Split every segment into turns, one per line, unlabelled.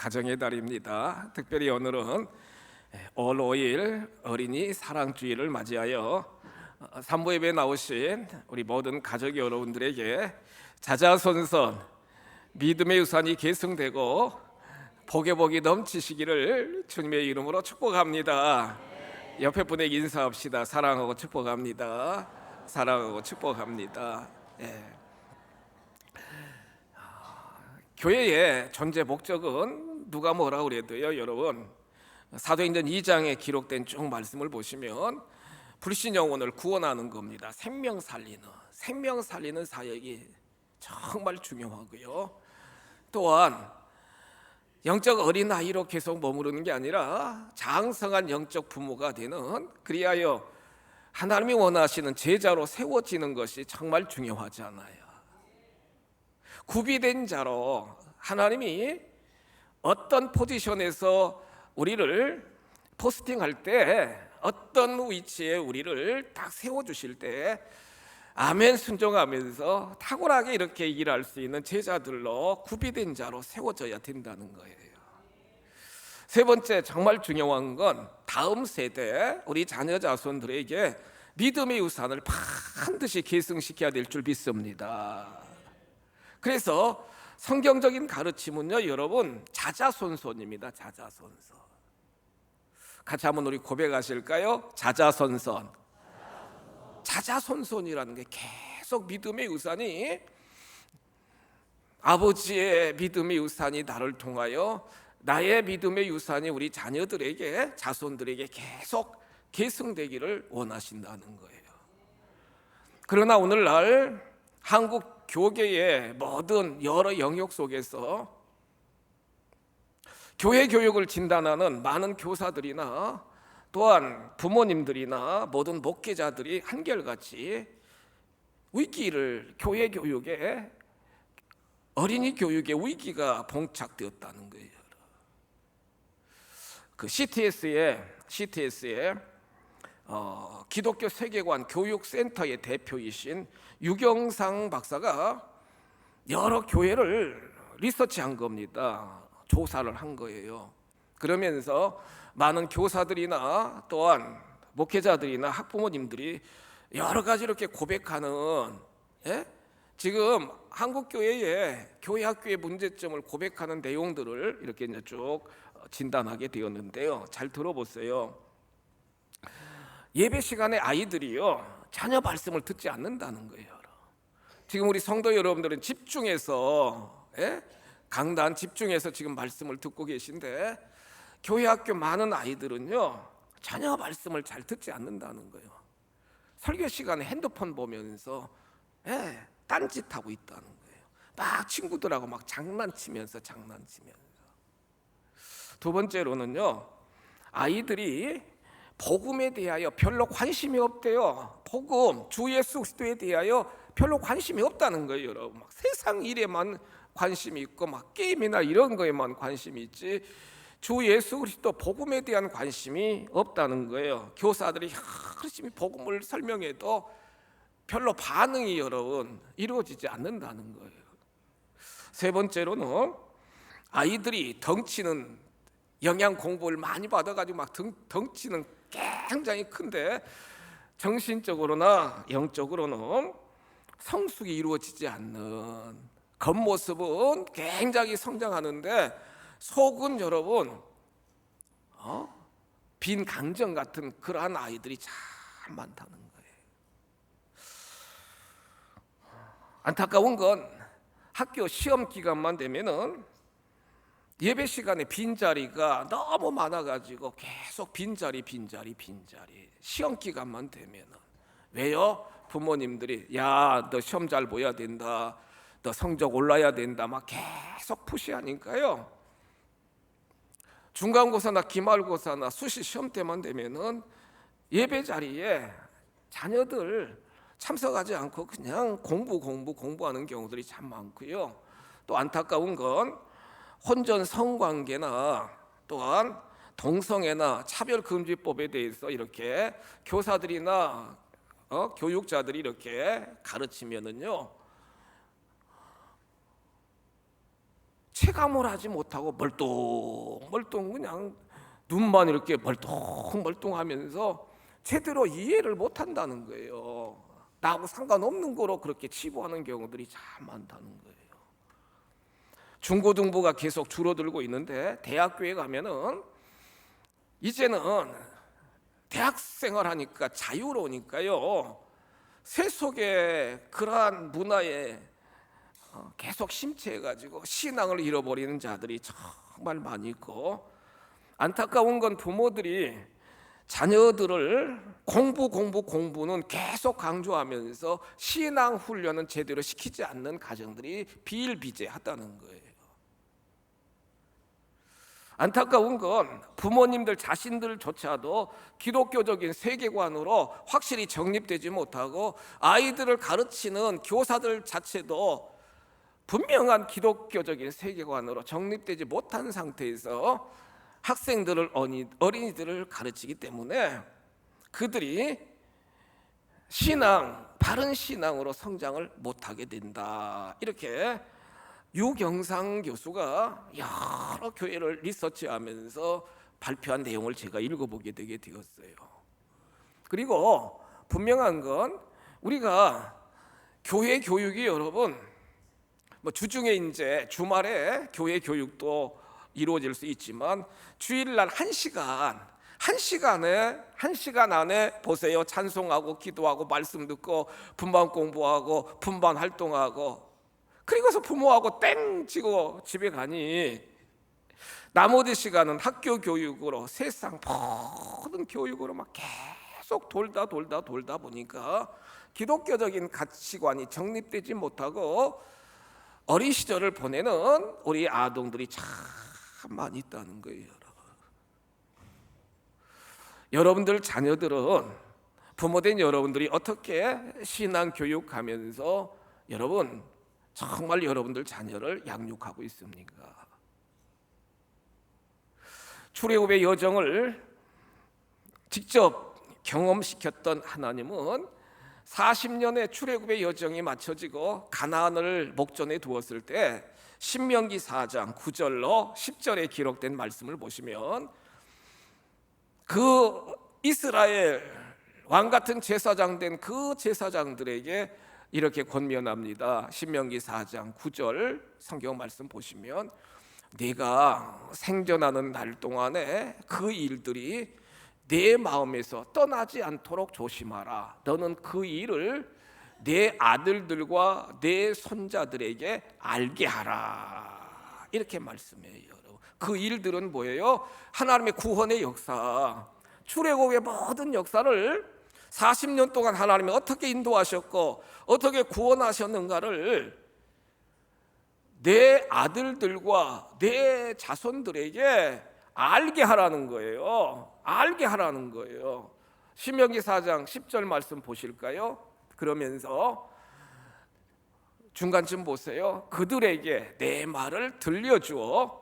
가정의 달입니다. 특별히 오늘은 올 5일 어린이 사랑주의를 맞이하여 산부 예배에 나오신 우리 모든 가족 여러분들에게 자자손손 믿음의 유산이 계승되고 복의 복이 넘치시기를 주님의 이름으로 축복합니다. 옆에 분에게 인사합시다. 사랑하고 축복합니다. 사랑하고 축복합니다. 교회의 존재 목적은 누가 뭐라 그래도요, 여러분, 사도행전 2장에 기록된 쭉 말씀을 보시면 불신 영혼을 구원하는 겁니다. 생명 살리는 사역이 정말 중요하고요. 또한 영적 어린아이로 계속 머무르는 게 아니라 장성한 영적 부모가 되는, 그리하여 하나님이 원하시는 제자로 세워지는 것이 정말 중요하잖아요. 구비된 자로 하나님이 어떤 포지션에서 우리를 포스팅할 때, 어떤 위치에 우리를 딱 세워주실 때 아멘 순종하면서 탁월하게 이렇게 일할 수 있는 제자들로 구비된 자로 세워져야 된다는 거예요. 세 번째, 정말 중요한 건 다음 세대 우리 자녀 자손들에게 믿음의 유산을 반드시 계승시켜야 될 줄 믿습니다. 그래서 성경적인 가르침은요, 여러분, 자자손손입니다. 자자손손. 같이 한번 우리 고백하실까요? 자자손손. 자자손손이라는 게 계속 믿음의 유산이, 아버지의 믿음의 유산이 나를 통하여 나의 믿음의 유산이 우리 자녀들에게, 자손들에게 계속 계승되기를 원하신다는 거예요. 그러나 오늘날 한국 교계의 모든 여러 영역 속에서 교회 교육을 진단하는 많은 교사들이나 또한 부모님들이나 모든 목회자들이 한결같이 위기를, 교회 교육에, 어린이 교육에 위기가 봉착되었다는 거예요. 그 CTS의 기독교 세계관 교육센터의 대표이신 유경상 박사가 여러 교회를 리서치한 겁니다. 조사를 한 거예요. 그러면서 많은 교사들이나 또한 목회자들이나 학부모님들이 여러 가지 이렇게 고백하는, 지금 한국 교회의 교회 학교의 문제점을 고백하는 내용들을 이렇게 이제 쭉 진단하게 되었는데요. 잘 들어보세요. 예배 시간에 아이들이요, 전혀 말씀을 듣지 않는다는 거예요. 지금 우리 성도 여러분들은 집중해서, 강단 집중해서 지금 말씀을 듣고 계신데, 교회 학교 많은 아이들은요, 전혀 말씀을 잘 듣지 않는다는 거예요. 설교 시간에 핸드폰 보면서 딴짓하고 있다는 거예요. 막 친구들하고 막 장난치면서. 두 번째로는요, 아이들이 복음에 대하여 별로 관심이 없대요. 복음, 주 예수 그리스도에 대하여 별로 관심이 없다는 거예요, 여러분. 막 세상 일에만 관심이 있고 막 게임이나 이런 거에만 관심이 있지 주 예수 그리스도 복음에 대한 관심이 없다는 거예요. 교사들이 열심히 복음을 설명해도 별로 반응이, 여러분, 이루어지지 않는다는 거예요. 세 번째로는 아이들이 덩치는, 영양 공부를 많이 받아가지고 막 덩치는 굉장히 큰데 정신적으로나 영적으로는 성숙이 이루어지지 않는, 겉모습은 굉장히 성장하는데 속은, 여러분, 빈 강정 같은 그러한 아이들이 참 많다는 거예요. 안타까운 건 학교 시험 기간만 되면은 예배 시간에 빈자리가 너무 많아가지고 계속 빈자리. 시험 기간만 되면은. 왜요? 부모님들이 야, 너 시험 잘 보여야 된다, 너 성적 올라야 된다, 막 계속 푸시하니까요. 중간고사나 기말고사나 수시 시험 때만 되면은 예배 자리에 자녀들 참석하지 않고 그냥 공부하는 경우들이 참 많고요. 또 안타까운 건 혼전 성관계나 또한 동성애나 차별금지법에 대해서 이렇게 교사들이나 교육자들이 이렇게 가르치면은요, 체감을 하지 못하고 멀뚱멀뚱 그냥 눈만 이렇게 멀뚱멀뚱하면서 제대로 이해를 못한다는 거예요. 나하고 상관없는 거로 그렇게 치부하는 경우들이 참 많다는 거예요. 중고등부가 계속 줄어들고 있는데 대학교에 가면은 이제는 대학생활 하니까 자유로우니까요, 세속의 그러한 문화에 계속 심취해가지고 신앙을 잃어버리는 자들이 정말 많이 있고, 안타까운 건 부모들이 자녀들을 공부는 계속 강조하면서 신앙 훈련은 제대로 시키지 않는 가정들이 비일비재하다는 거예요. 안타까운 건 부모님들 자신들조차도 기독교적인 세계관으로 확실히 정립되지 못하고, 아이들을 가르치는 교사들 자체도 분명한 기독교적인 세계관으로 정립되지 못한 상태에서 학생들을, 어린이들을 가르치기 때문에 그들이 바른 신앙으로 성장을 못하게 된다. 이렇게 유경상 교수가 여러 교회를 리서치하면서 발표한 내용을 제가 읽어보게 되게 되었어요. 그리고 분명한 건 우리가 교회 교육이 여러분, 주중에 이제 주말에 교회 교육도 이루어질 수 있지만 주일날 1시간 안에 보세요. 찬송하고 기도하고 말씀 듣고 분반 공부하고 분반 활동하고, 그리고서 부모하고 땡 치고 집에 가니 나머지 시간은 학교 교육으로, 세상 모든 교육으로 막 계속 돌다 보니까 기독교적인 가치관이 정립되지 못하고 어린 시절을 보내는 우리 아동들이 참 많이 있다는 거예요. 여러분들 자녀들은, 부모된 여러분들이 어떻게 신앙 교육하면서 여러분 정말 여러분들 자녀를 양육하고 있습니까? 출애굽의 여정을 직접 경험시켰던 하나님은 40년의 출애굽의 여정이 마쳐지고 가나안을 목전에 두었을 때 신명기 4장 9절로 10절에 기록된 말씀을 보시면, 그 이스라엘 왕같은 제사장 된 그 제사장들에게 이렇게 권면합니다. 신명기 4장 9절 성경 말씀 보시면, 네가 생존하는 날 동안에 그 일들이 내 마음에서 떠나지 않도록 조심하라. 너는 그 일을 내 아들들과 내 손자들에게 알게 하라. 이렇게 말씀해요. 그 일들은 뭐예요? 하나님의 구원의 역사, 출애굽의 모든 역사를 40년 동안 하나님이 어떻게 인도하셨고 어떻게 구원하셨는가를 내 아들들과 내 자손들에게 알게 하라는 거예요. 알게 하라는 거예요. 신명기 4장 10절 말씀 보실까요? 그러면서 중간쯤 보세요. 그들에게 내 말을 들려주어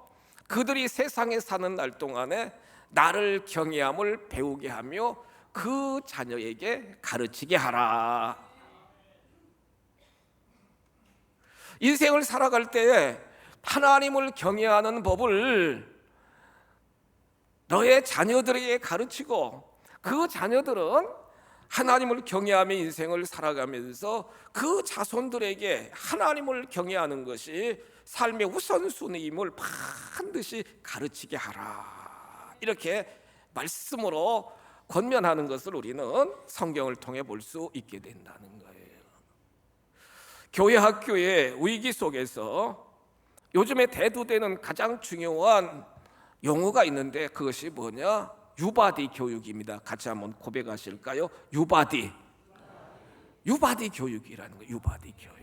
그들이 세상에 사는 날 동안에 나를 경외함을 배우게 하며 그 자녀에게 가르치게 하라. 인생을 살아갈 때 하나님을 경외하는 법을 너의 자녀들에게 가르치고, 그 자녀들은 하나님을 경외하며 인생을 살아가면서 그 자손들에게 하나님을 경외하는 것이 삶의 우선순위임을 반드시 가르치게 하라. 이렇게 말씀으로 권면하는 것을 우리는 성경을 통해 볼 수 있게 된다는 거예요. 교회 학교의 위기 속에서 요즘에 대두되는 가장 중요한 용어가 있는데 그것이 뭐냐? 유바디 교육입니다. 같이 한번 고백하실까요? 유바디 교육이라는 거예요. 유바디 교육이요.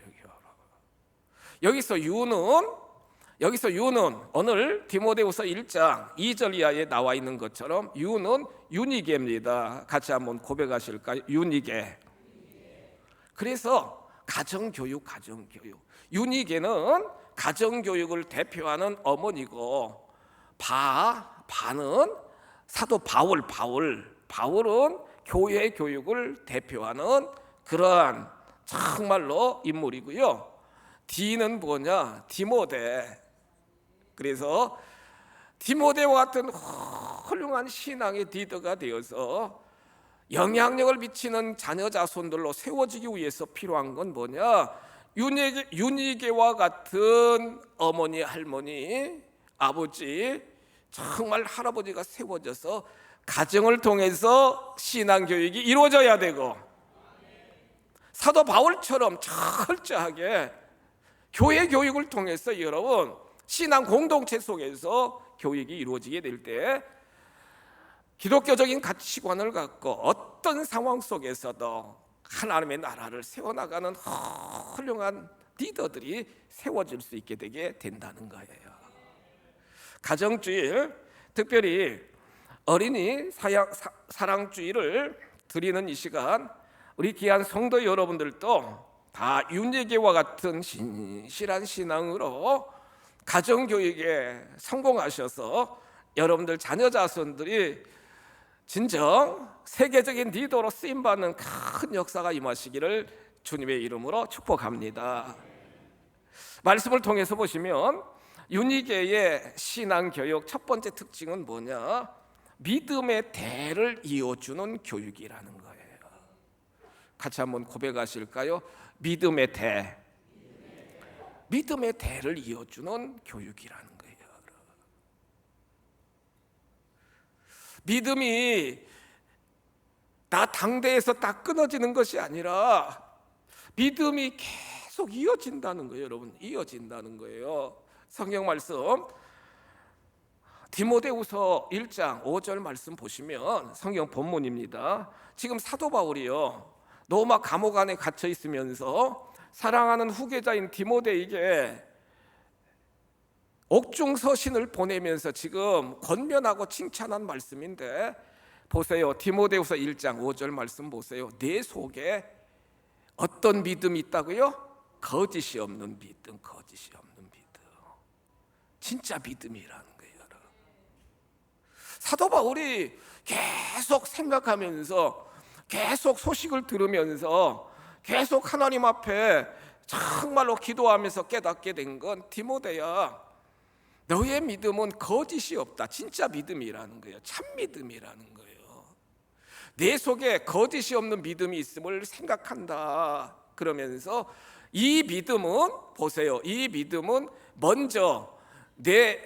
여기서 유는 오늘 디모데후서 1장 2절 이하에 나와 있는 것처럼 유는 윤희계입니다. 같이 한번 고백하실까요? 윤희계. 그래서 가정교육. 윤희계는 가정교육을 대표하는 어머니고, 바는 사도 바울은 교회 교육을 대표하는 그러한 정말로 인물이고요. D는 뭐냐? 디모데. 그래서 디모데와 같은 훌륭한 신앙의 리더가 되어서 영향력을 미치는 자녀 자손들로 세워지기 위해서 필요한 건 뭐냐? 유니게와 같은 어머니, 할머니, 아버지, 정말 할아버지가 세워져서 가정을 통해서 신앙교육이 이루어져야 되고, 사도 바울처럼 철저하게 교회 교육을 통해서 여러분 신앙 공동체 속에서 교육이 이루어지게 될 때 기독교적인 가치관을 갖고 어떤 상황 속에서도 하나님의 나라를 세워나가는 훌륭한 리더들이 세워질 수 있게 되게 된다는 거예요. 가정주일, 특별히 어린이 사랑주일을 드리는 이 시간, 우리 귀한 성도 여러분들도 다 윤예계와 같은 신실한 신앙으로 가정교육에 성공하셔서 여러분들 자녀 자손들이 진정 세계적인 리더로 쓰임받는 큰 역사가 임하시기를 주님의 이름으로 축복합니다. 말씀을 통해서 보시면 윤희계의 신앙교육 첫 번째 특징은 뭐냐? 믿음의 대를 이어주는 교육이라는 거예요. 같이 한번 고백하실까요? 믿음의 대, 믿음의 대를 이어주는 교육이라는 거예요. 믿음이 나 당대에서 딱 끊어지는 것이 아니라 믿음이 계속 이어진다는 거예요. 여러분, 이어진다는 거예요. 성경 말씀 디모데후서 1장 5절 말씀 보시면 성경 본문입니다. 지금 사도 바울이요, 로마 감옥 안에 갇혀 있으면서 사랑하는 후계자인 디모데에게 옥중 서신을 보내면서 지금 권면하고 칭찬한 말씀인데, 보세요. 디모데후서 1장 5절 말씀 보세요. 내 속에 어떤 믿음이 있다고요? 거짓이 없는 믿음, 거짓이 없는 믿음. 진짜 믿음이라는 거예요. 사도 바울이 계속 생각하면서, 계속 소식을 들으면서, 계속 하나님 앞에 정말로 기도하면서 깨닫게 된 건, 디모데야, 너의 믿음은 거짓이 없다. 진짜 믿음이라는 거예요. 참 믿음이라는 거예요. 내 속에 거짓이 없는 믿음이 있음을 생각한다. 그러면서 이 믿음은, 보세요, 이 믿음은 먼저 내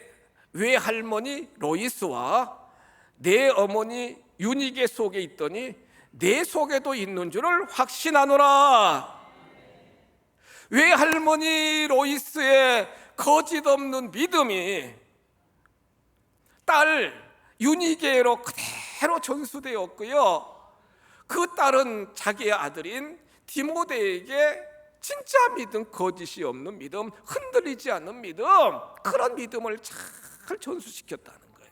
외할머니 로이스와 내 어머니 유니게 속에 있더니 내 속에도 있는 줄을 확신하노라. 외할머니 로이스의 거짓 없는 믿음이 딸 유니게로 그대로 전수되었고요, 그 딸은 자기의 아들인 디모데에게 진짜 믿음, 거짓이 없는 믿음, 흔들리지 않는 믿음, 그런 믿음을 잘 전수시켰다는 거예요.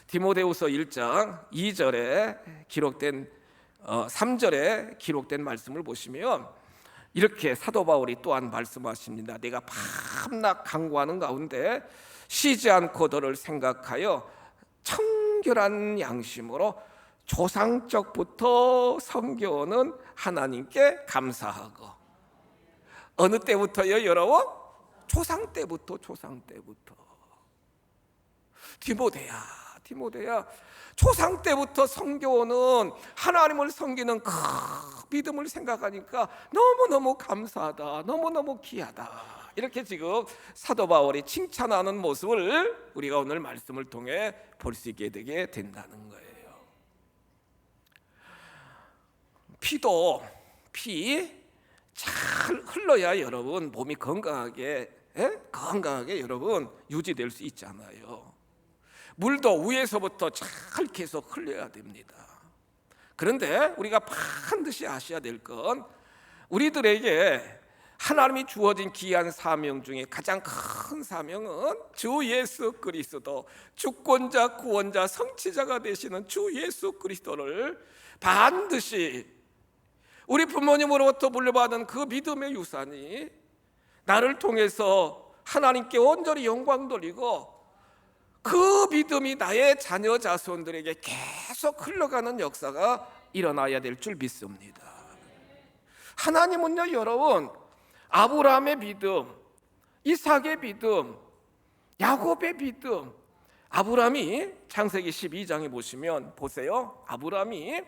디모데후서 1장 2절에 기록된 3절에 기록된 말씀을 보시면 이렇게 사도 바울이 또한 말씀하십니다. 내가 밤낮 간구하는 가운데 쉬지 않고 너를 생각하여 청결한 양심으로 조상적부터 섬겨오는 하나님께 감사하고. 어느 때부터요, 여러분? 조상 때부터. 디모데야, 조상 때부터 섬겨오는 하나님을 섬기는 그 믿음을 생각하니까 너무너무 감사하다, 너무너무 귀하다. 이렇게 지금 사도 바울이 칭찬하는 모습을 우리가 오늘 말씀을 통해 볼 수 있게 되게 된다는 거예요. 피 잘 흘러야 여러분 몸이 건강하게 여러분 유지될 수 있잖아요. 물도 위에서부터 잘 계속 흘려야 됩니다. 그런데 우리가 반드시 아셔야 될 건, 우리들에게 하나님이 주어진 귀한 사명 중에 가장 큰 사명은 주 예수 그리스도, 주권자, 구원자, 성취자가 되시는 주 예수 그리스도를 반드시 우리 부모님으로부터 물려받은 그 믿음의 유산이 나를 통해서 하나님께 온전히 영광 돌리고, 그 믿음이 나의 자녀 자손들에게 계속 흘러가는 역사가 일어나야 될 줄 믿습니다. 하나님은요, 여러분, 아브라함의 믿음, 이삭의 믿음, 야곱의 믿음. 아브라함이 창세기 12장에 보시면 보세요. 아브라함이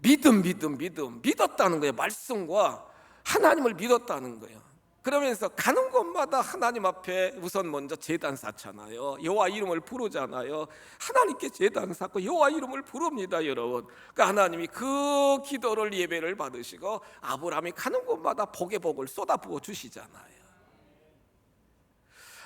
믿었다는 거예요. 말씀과 하나님을 믿었다는 거예요. 그러면서 가는 곳마다 하나님 앞에 우선 먼저 제단 쌓잖아요. 여호와 이름을 부르잖아요. 하나님께 제단 쌓고 여호와 이름을 부릅니다, 여러분. 그러니까 하나님이 그 기도를 예배를 받으시고 아브라함이 가는 곳마다 복의 복을 쏟아부어 주시잖아요.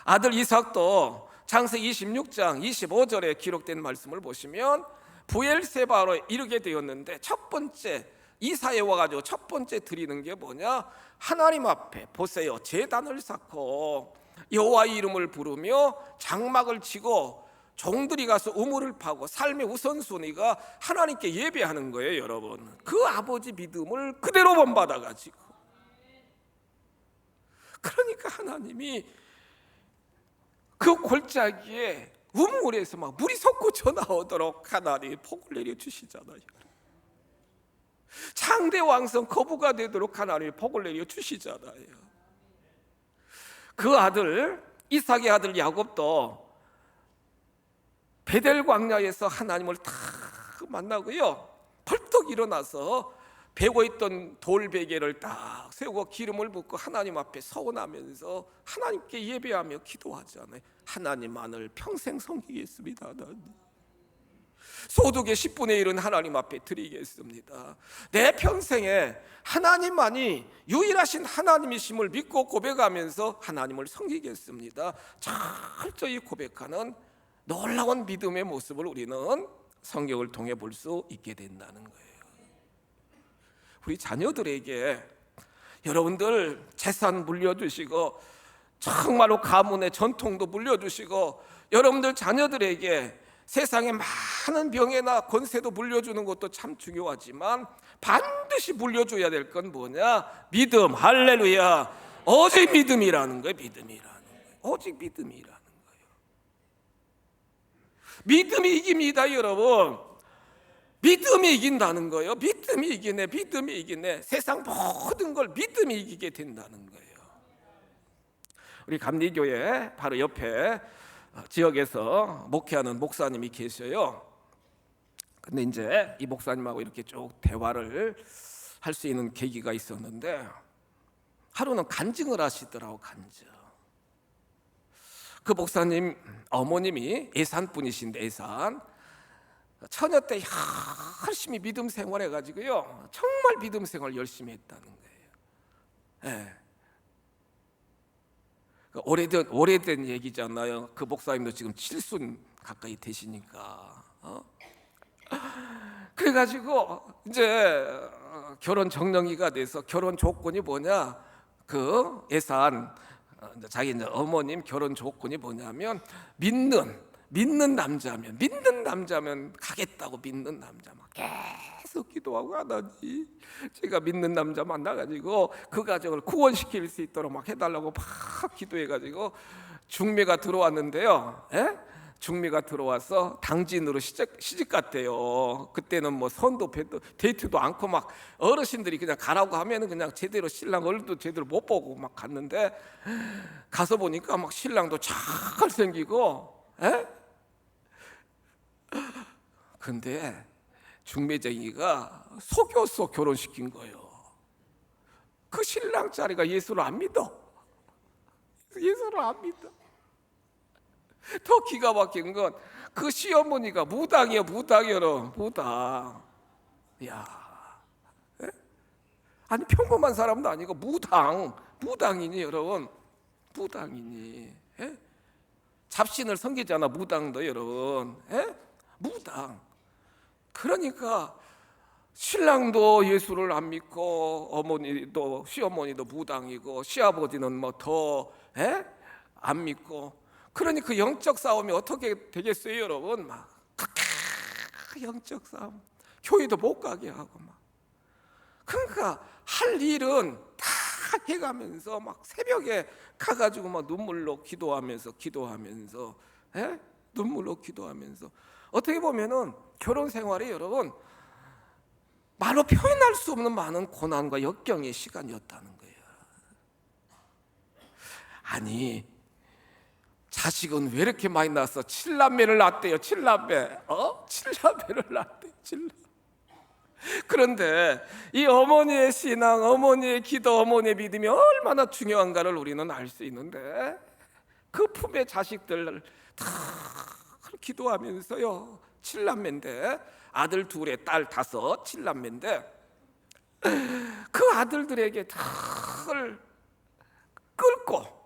아들 이삭도 창세기 26장 25절에 기록된 말씀을 보시면 부엘세바로 이르게 되었는데 첫 번째 이사에 와가지고 첫 번째 드리는 게 뭐냐? 하나님 앞에 보세요. 제단을 쌓고 여호와 이름을 부르며 장막을 치고 종들이 가서 우물을 파고 삶의 우선순위가 하나님께 예배하는 거예요, 여러분. 그 아버지 믿음을 그대로 본받아가지고, 그러니까 하나님이 그 골짜기에 우물에서 막 물이 솟구쳐 나오도록 하나님이 복을 내려주시잖아요. 창대왕성 거부가 되도록 하나님이 복을 내려주시잖아요. 그 아들 이삭의 아들 야곱도 베델 광야에서 하나님을 딱 만나고요, 벌떡 일어나서 베고 있던 돌베개를 딱 세우고 기름을 붓고 하나님 앞에 서원하면서 하나님께 예배하며 기도하잖아요. 하나님만을 평생 섬기겠습니다. 하나님. 소득의 10분의 1은 하나님 앞에 드리겠습니다. 내 평생에 하나님만이 유일하신 하나님이심을 믿고 고백하면서 하나님을 섬기겠습니다. 철저히 고백하는 놀라운 믿음의 모습을 우리는 성경을 통해 볼 수 있게 된다는 거예요. 우리 자녀들에게 여러분들 재산 물려주시고 정말로 가문의 전통도 물려주시고 여러분들 자녀들에게 세상의 많은 병에나 권세도 물려주는 것도 참 중요하지만 반드시 물려줘야 될 건 뭐냐? 믿음. 할렐루야. 오직 믿음이라는 거예요. 믿음이라는 거예요. 오직 믿음이라는 거예요. 믿음이 이깁니다, 여러분. 믿음이 이긴다는 거예요. 믿음이 이기네. 세상 모든 걸 믿음이 이기게 된다는 거예요. 우리 감리교회 바로 옆에 지역에서 목회하는 목사님이 계셔요. 근데 이제 이 목사님하고 이렇게 쭉 대화를 할 수 있는 계기가 있었는데 하루는 간증을 하시더라고. 간증. 그 목사님 어머님이 예산 분이신데, 예산 처녀 때 열심히 믿음 생활해가지고요, 정말 믿음 생활 열심히 했다는 거예요. 네. 오래된 얘기잖아요. 그 목사님도 지금 70 가까이 되시니까. 그래가지고 이제 결혼 정령기가 돼서 결혼 조건이 뭐냐? 그 예산 자기 이제 어머님 결혼 조건이 뭐냐면 믿는 남자면 가겠다고. 믿는 남자 막 계속 기도하고 하다니 제가 믿는 남자 만나가지고 그 가정을 구원시킬 수 있도록 막 해달라고 막 기도해가지고 중매가 들어왔는데요. 중매가 들어와서 당진으로 시집 갔대요. 그때는 뭐 선도 배도 데이트도 않고 막 어르신들이 그냥 가라고 하면은 그냥 제대로 신랑 얼굴도 제대로 못 보고 막 갔는데, 가서 보니까 막 신랑도 잘생기고, 근데 중매쟁이가 속여서 결혼시킨 거예요. 그 신랑 자리가 예수를 안 믿어. 예수를 안 믿어. 더 기가 막힌 건 그 시어머니가 무당이에요. 무당. 야, 아니 평범한 사람도 아니고 무당이니 여러분. 무당이니. 잡신을 섬기잖아, 무당도 여러분. 무당. 그러니까 신랑도 예수를 안 믿고 어머니도 시어머니도 무당이고 시아버지는 뭐 더 안 믿고. 그러니 그 영적 싸움이 어떻게 되겠어요, 여러분? 막 영적 싸움. 교회도 못 가게 하고 막. 그러니까 할 일은 다 해가면서 막 새벽에 가가지고 막 눈물로 기도하면서 눈물로 기도하면서 어떻게 보면은 결혼 생활이 여러분 말로 표현할 수 없는 많은 고난과 역경의 시간이었다는 거예요. 아니, 자식은 왜 이렇게 많이 낳았어? 7남매를 낳았대요. 7남매. 7남매를 낳았대요. 7남매. 그런데 이 어머니의 신앙, 어머니의 기도, 어머니의 믿음이 얼마나 중요한가를 우리는 알 수 있는데, 그 품의 자식들 다 기도하면서요, 7남매인데 아들 둘에 딸 다섯, 7남매인데 그 아들들에게 다 끌고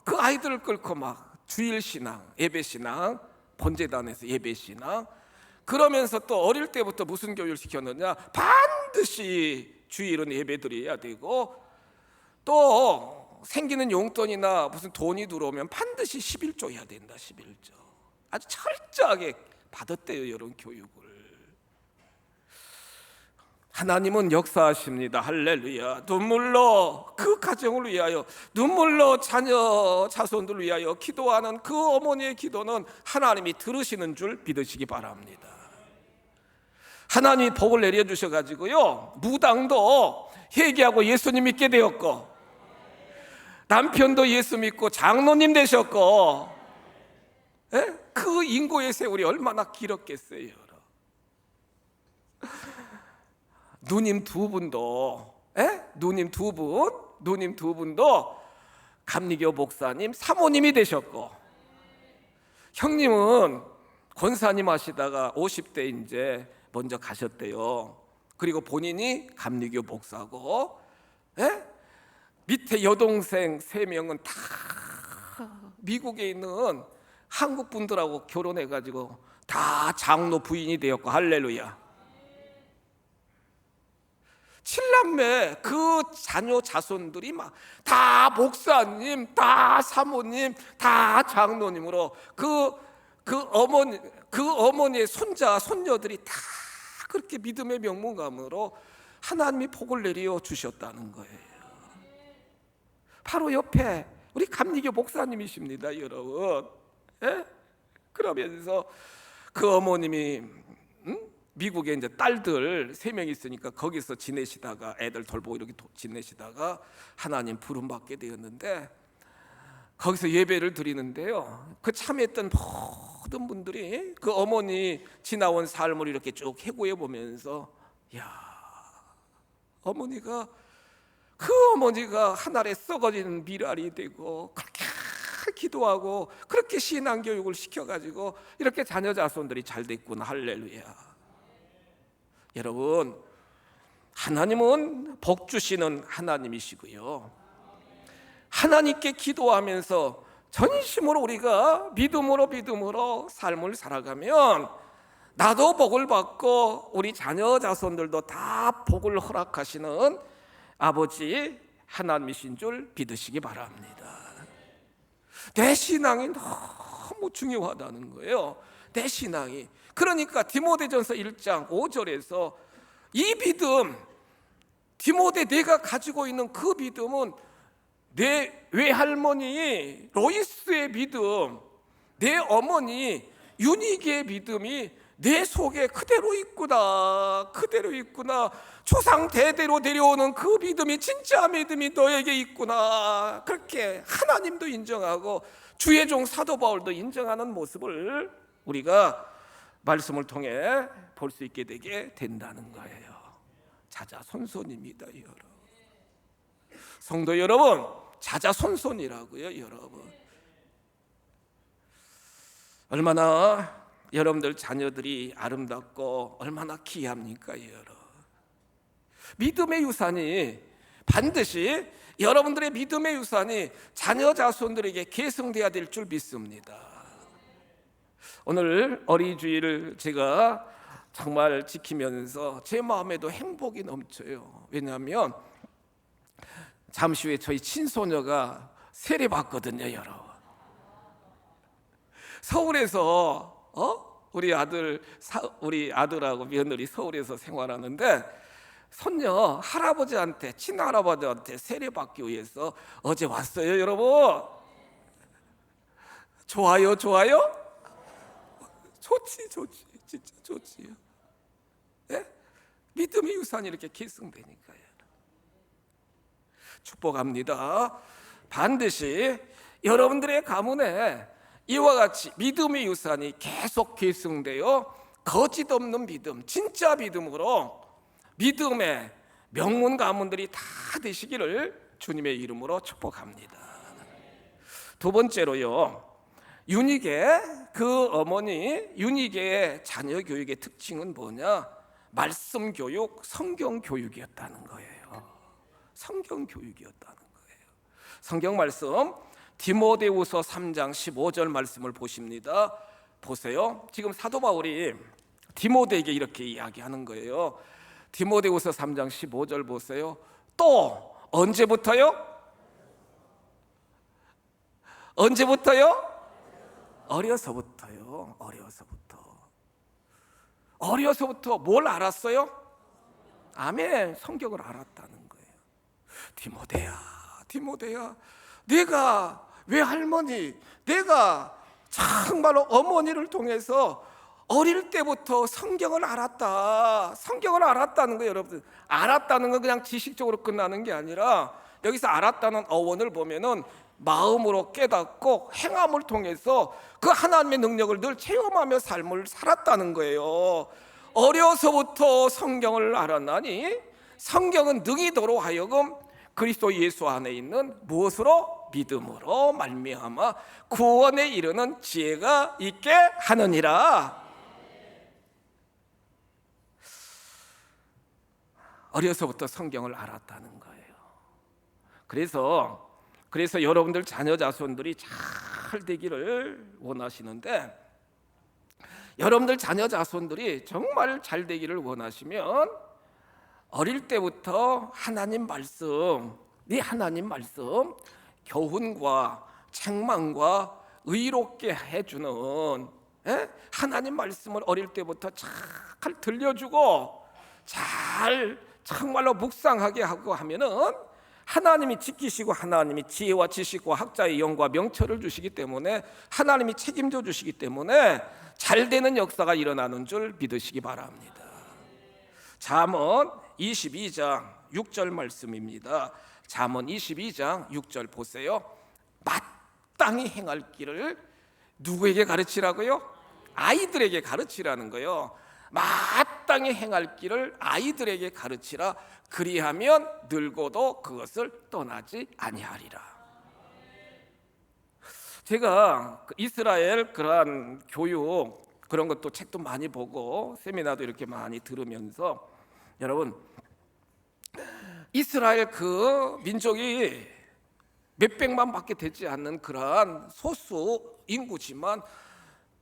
그 아이들을 끌고 막 주일 신앙, 예배 신앙, 번제단에서 예배 신앙, 그러면서 또 어릴 때부터 무슨 교육을 시켰느냐, 반드시 주일은 예배 드려야 되고, 또 생기는 용돈이나 무슨 돈이 들어오면 반드시 11조 해야 된다. 11조. 아주 철저하게 받았대요, 이런 교육을. 하나님은 역사하십니다. 할렐루야. 눈물로 그 가정을 위하여, 눈물로 자녀 자손들을 위하여 기도하는 그 어머니의 기도는 하나님이 들으시는 줄 믿으시기 바랍니다. 하나님이 복을 내려주셔가지고요, 무당도 회개하고 예수님 믿게 되었고, 남편도 예수 믿고 장로님 되셨고, 그 인고의 세월이 얼마나 길었겠어요. 누님 두 분도 감리교 목사님, 사모님이 되셨고, 형님은 권사님 하시다가 50대 이제 먼저 가셨대요. 그리고 본인이 감리교 목사고, 밑에 여동생 3명은 다 미국에 있는 한국 분들하고 결혼해가지고 다 장로 부인이 되었고, 할렐루야. 7남매 그 자녀 자손들이 막 다 목사님, 다 사모님, 다 장로님으로 그 어머니의 손자 손녀들이 다 그렇게 믿음의 명문감으로 하나님이 복을 내려 주셨다는 거예요. 바로 옆에 우리 감리교 목사님이십니다, 여러분. 그러면서 그 어머님이 미국에 이제 딸들 3명 있으니까 거기서 지내시다가, 애들 돌보고 이렇게 지내시다가 하나님 부름 받게 되었는데, 거기서 예배를 드리는데요, 그 참여했던 모든 분들이 그 어머니 지나온 삶을 이렇게 쭉 회고해 보면서, 어머니가 하늘에 썩어지는 미랄이 되고 그렇게 기도하고 그렇게 신앙교육을 시켜가지고 이렇게 자녀 자손들이 잘 됐구나. 할렐루야. 여러분, 하나님은 복 주시는 하나님이시고요, 하나님께 기도하면서 전심으로 우리가 믿음으로 삶을 살아가면 나도 복을 받고 우리 자녀 자손들도 다 복을 허락하시는 아버지 하나님이신 줄 믿으시기 바랍니다. 내 신앙이 너무 중요하다는 거예요. 내 신앙이. 그러니까 디모데전서 1장 5절에서 이 믿음, 디모데 내가 가지고 있는 그 믿음은 내 외할머니 로이스의 믿음, 내 어머니 유니기의 믿음이 내 속에 그대로 있구나. 조상 대대로 내려오는 그 믿음이 진짜 믿음이 너에게 있구나. 그렇게 하나님도 인정하고 주의 종 사도 바울도 인정하는 모습을 우리가 말씀을 통해 볼 수 있게 되게 된다는 거예요. 자자손손입니다, 여러분. 성도 여러분, 자자손손이라고요, 여러분. 얼마나 여러분들 자녀들이 아름답고 얼마나 귀합니까, 여러분. 믿음의 유산이 반드시, 여러분들의 믿음의 유산이 자녀 자손들에게 계승돼야 될 줄 믿습니다. 오늘 어린이주일을 제가 정말 지키면서 제 마음에도 행복이 넘쳐요. 왜냐하면 잠시 후에 저희 친소녀가 세례 받거든요, 여러분. 서울에서 우리 아들하고 며느리 서울에서 생활하는데, 손녀 할아버지한테, 친할아버지한테 세례 받기 위해서 어제 왔어요, 여러분. 좋아요? 좋지, 진짜 좋지요. 믿음의 유산이 이렇게 계승되니까요. 축복합니다. 반드시 여러분들의 가문에 이와 같이 믿음의 유산이 계속 계승되어 거짓 없는 믿음, 진짜 믿음으로 믿음의 명문 가문들이 다 되시기를 주님의 이름으로 축복합니다. 두 번째로요, 윤희계 그 어머니 윤희계의 자녀 교육의 특징은 뭐냐? 말씀 교육, 성경 교육이었다는 거예요. 성경 교육이었다는 거예요. 성경 말씀 디모데후서 3장 15절 말씀을 보십니다. 보세요. 지금 사도 바울이 디모데에게 이렇게 이야기하는 거예요. 디모데후서 3장 15절 보세요. 또 언제부터요? 언제부터요? 어려서부터요. 어려서부터 뭘 알았어요? 아멘. 성경을 알았다는 거예요. 디모데야, 내가 외할머니, 내가 정말로 어머니를 통해서 어릴 때부터 성경을 알았다는 거예요. 여러분, 알았다는 건 그냥 지식적으로 끝나는 게 아니라 여기서 알았다는 어원을 보면은 마음으로 깨닫고 행함을 통해서 그 하나님의 능력을 늘 체험하며 삶을 살았다는 거예요. 어려서부터 성경을 알았나니 성경은 능히도로 하여금 그리스도 예수 안에 있는 무엇으로? 믿음으로 말미암아 구원에 이르는 지혜가 있게 하느니라. 어려서부터 성경을 알았다는 거예요. 그래서 여러분들 자녀 자손들이 잘 되기를 원하시는데, 여러분들 자녀 자손들이 정말 잘 되기를 원하시면 어릴 때부터 하나님 말씀, 교훈과 책망과 의롭게 해주는 하나님 말씀을 어릴 때부터 잘 들려주고 잘 정말로 묵상하게 하고 하면은 하나님이 지키시고 하나님이 지혜와 지식과 학자의 영과 명철을 주시기 때문에, 하나님이 책임져 주시기 때문에 잘 되는 역사가 일어나는 줄 믿으시기 바랍니다. 잠언 22장 6절 말씀입니다. 잠언 22장 6절 보세요. 마땅히 행할 길을 누구에게 가르치라고요? 아이들에게 가르치라는 거예요. 마땅히 행할 길을 아이들에게 가르치라. 그리하면 늙어도 그것을 떠나지 아니하리라. 제가 이스라엘 그러한 교육, 그런 것도 책도 많이 보고 세미나도 이렇게 많이 들으면서, 여러분, 이스라엘 그 민족이 몇백만 밖에 되지 않는 그러한 소수 인구지만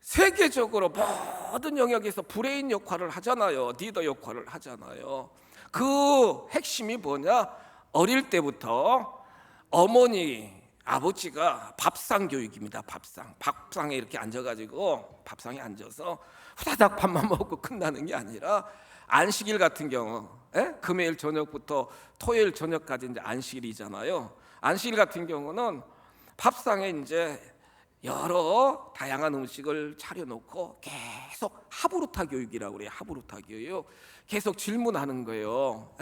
세계적으로 모든 영역에서 브레인 역할을 하잖아요. 리더 역할을 하잖아요. 그 핵심이 뭐냐? 어릴 때부터 어머니, 아버지가 밥상 교육입니다. 밥상에 이렇게 앉아가지고, 밥상에 앉아서 후다닥 밥만 먹고 끝나는 게 아니라, 안식일 같은 경우 금요일 저녁부터 토요일 저녁까지 이제 안식일이잖아요. 안식일 같은 경우는 밥상에 이제 여러 다양한 음식을 차려놓고 계속 하브루타 교육이라고 그래요. 하브루타 교육. 계속 질문하는 거예요.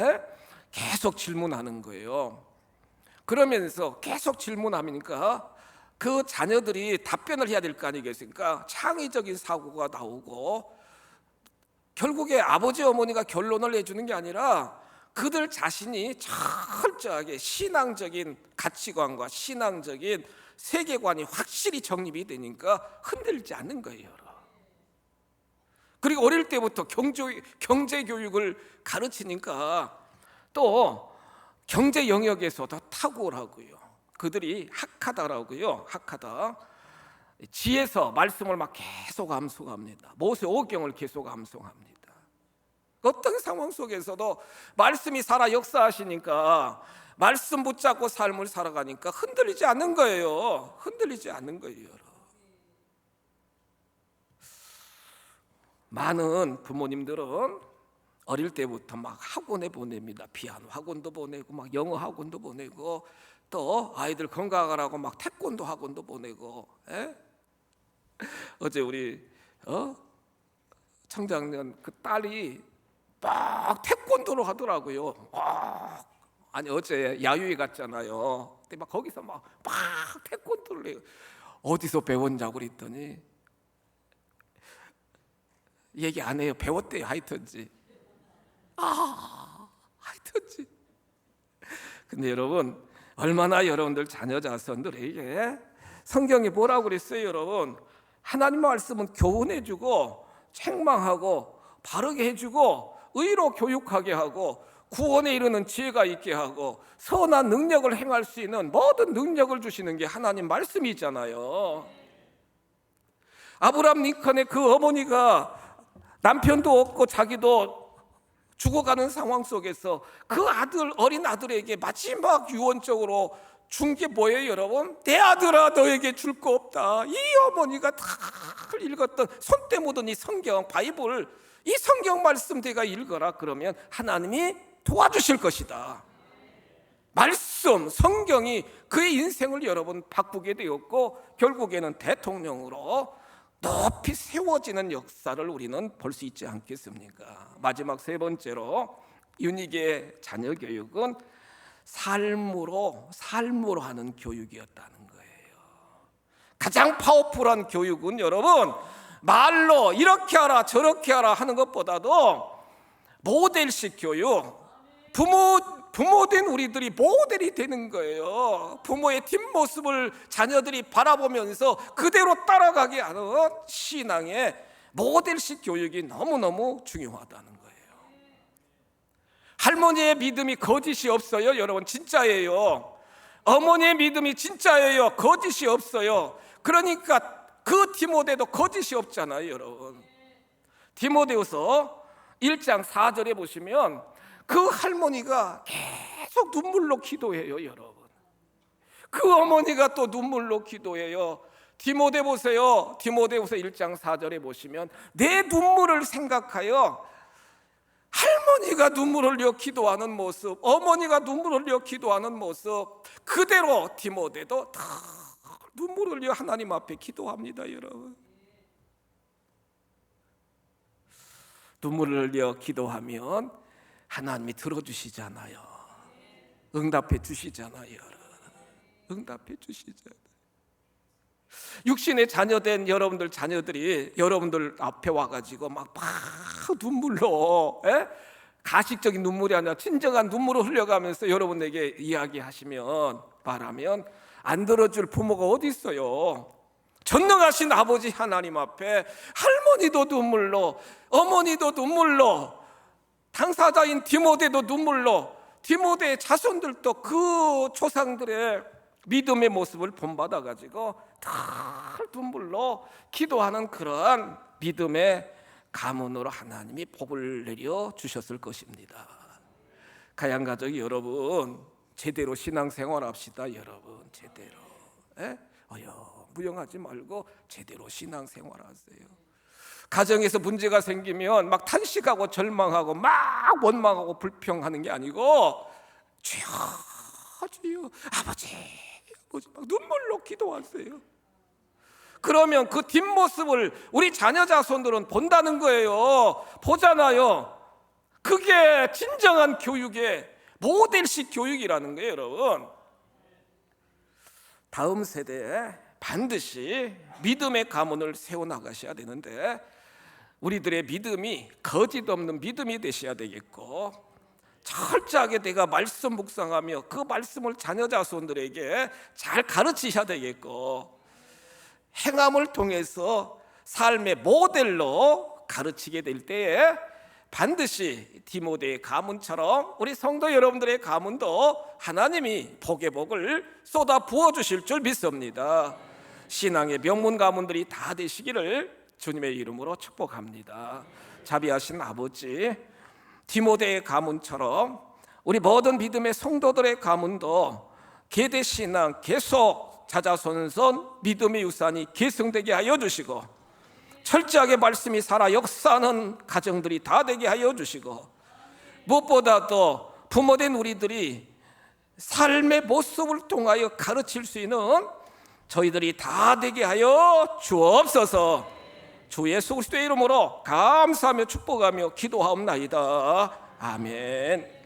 계속 질문하는 거예요. 그러면서 계속 질문하니까 그 자녀들이 답변을 해야 될 거 아니겠습니까? 창의적인 사고가 나오고, 결국에 아버지 어머니가 결론을 내주는 게 아니라 그들 자신이 철저하게 신앙적인 가치관과 신앙적인 세계관이 확실히 정립이 되니까 흔들리지 않는 거예요. 그리고 어릴 때부터 경제 교육을 가르치니까 또 경제 영역에서도 탁월하고요. 그들이 학하다라고요. 학하다. 지에서 말씀을 막 계속 암송합니다. 모세오경을 계속 암송합니다. 어떤 상황 속에서도 말씀이 살아 역사하시니까, 말씀 붙잡고 삶을 살아가니까 흔들리지 않는 거예요. 흔들리지 않는 거예요. 많은 부모님들은 어릴 때부터 막 학원에 보냅니다. 피아노 학원도 보내고, 막 영어 학원도 보내고, 또 아이들 건강하라고 막 태권도 학원도 보내고. 어제 우리 청장년 그 딸이 막 태권도를 하더라고요. 아니 어제 야유회 갔잖아요. 때 막 거기서 막 태권도를 해요. 어디서 배웠냐고 그랬더니 얘기 안 해요. 배웠대요. 하여튼지. 하여튼지. 근데 여러분, 얼마나 여러분들 자녀 자손들에게 성경이 뭐라고 그랬어요? 여러분, 하나님 말씀은 교훈해주고 책망하고 바르게 해주고 의로 교육하게 하고 구원에 이르는 지혜가 있게 하고 선한 능력을 행할 수 있는 모든 능력을 주시는 게 하나님 말씀이잖아요. 아브라함 링컨의 그 어머니가 남편도 없고 자기도 죽어가는 상황 속에서 그 어린 아들에게 마지막 유언적으로 준 게 뭐예요, 여러분? 내 아들아, 너에게 줄 거 없다. 이 어머니가 다 읽었던, 손 떼묻은 이 성경, 바이블, 이 성경 말씀 내가 읽어라. 그러면 하나님이 도와주실 것이다. 말씀, 성경이 그의 인생을 여러분 바꾸게 되었고 결국에는 대통령으로 높이 세워지는 역사를 우리는 볼 수 있지 않겠습니까? 마지막 세 번째로 윤희의 자녀 교육은 삶으로 하는 교육이었다는 거예요. 가장 파워풀한 교육은 여러분 말로 이렇게 하라 저렇게 하라 하는 것보다도 모델식 교육, 부모된 우리들이 모델이 되는 거예요. 부모의 뒷모습을 자녀들이 바라보면서 그대로 따라가게 하는 신앙의 모델식 교육이 너무너무 중요하다는 거예요. 할머니의 믿음이 거짓이 없어요. 여러분, 진짜예요. 어머니의 믿음이 진짜예요. 거짓이 없어요. 그러니까 그 디모데도 거짓이 없잖아요, 여러분. 디모데후서 1장 4절에 보시면 그 할머니가 계속 눈물로 기도해요, 여러분. 그 어머니가 또 눈물로 기도해요. 디모데 보세요. 디모데후서 1장 4절에 보시면 내 눈물을 생각하여 할머니가 눈물을 흘려 기도하는 모습, 어머니가 눈물을 흘려 기도하는 모습 그대로 디모데도 다 눈물을 흘려 하나님 앞에 기도합니다, 여러분. 눈물을 흘려 기도하면 하나님이 들어주시잖아요. 응답해 주시잖아요. 응답해 주시잖아요. 육신의 자녀된 여러분들 자녀들이 여러분들 앞에 와가지고 막 눈물로 가식적인 눈물이 아니라 진정한 눈물을 흘려가면서 여러분에게 이야기하시면 말하면 안 들어줄 부모가 어디 있어요? 전능하신 아버지 하나님 앞에 할머니도 눈물로, 어머니도 눈물로, 당사자인 디모데도 눈물로, 디모데의 자손들도 그 조상들의 믿음의 모습을 본받아가지고 다 눈물로 기도하는 그러한 믿음의 가문으로 하나님이 복을 내려 주셨을 것입니다. 가양가족 여러분, 제대로 신앙생활 합시다. 여러분, 제대로 무용하지 말고 제대로 신앙생활 하세요. 가정에서 문제가 생기면 막 탄식하고 절망하고 막 원망하고 불평하는 게 아니고 주여 주여 아버지 막 눈물로 기도하세요. 그러면 그 뒷모습을 우리 자녀 자손들은 본다는 거예요. 보잖아요. 그게 진정한 교육의 모델식 교육이라는 거예요, 여러분. 다음 세대에 반드시 믿음의 가문을 세워나가셔야 되는데 우리들의 믿음이 거짓 없는 믿음이 되셔야 되겠고 철저하게 내가 말씀 묵상하며 그 말씀을 자녀 자손들에게 잘 가르치셔야 되겠고 행함을 통해서 삶의 모델로 가르치게 될 때에 반드시 디모데의 가문처럼 우리 성도 여러분들의 가문도 하나님이 복의 복을 쏟아 부어주실 줄 믿습니다. 신앙의 명문 가문들이 다 되시기를 주님의 이름으로 축복합니다. 자비하신 아버지, 디모데의 가문처럼 우리 모든 믿음의 성도들의 가문도 계대신앙 계속 자자손손 믿음의 유산이 계승되게 하여 주시고 철저하게 말씀이 살아 역사하는 가정들이 다 되게 하여 주시고 무엇보다도 부모된 우리들이 삶의 모습을 통하여 가르칠 수 있는 저희들이 다 되게 하여 주옵소서. 주 예수 그리스도의 이름으로 감사하며 축복하며 기도하옵나이다. 아멘.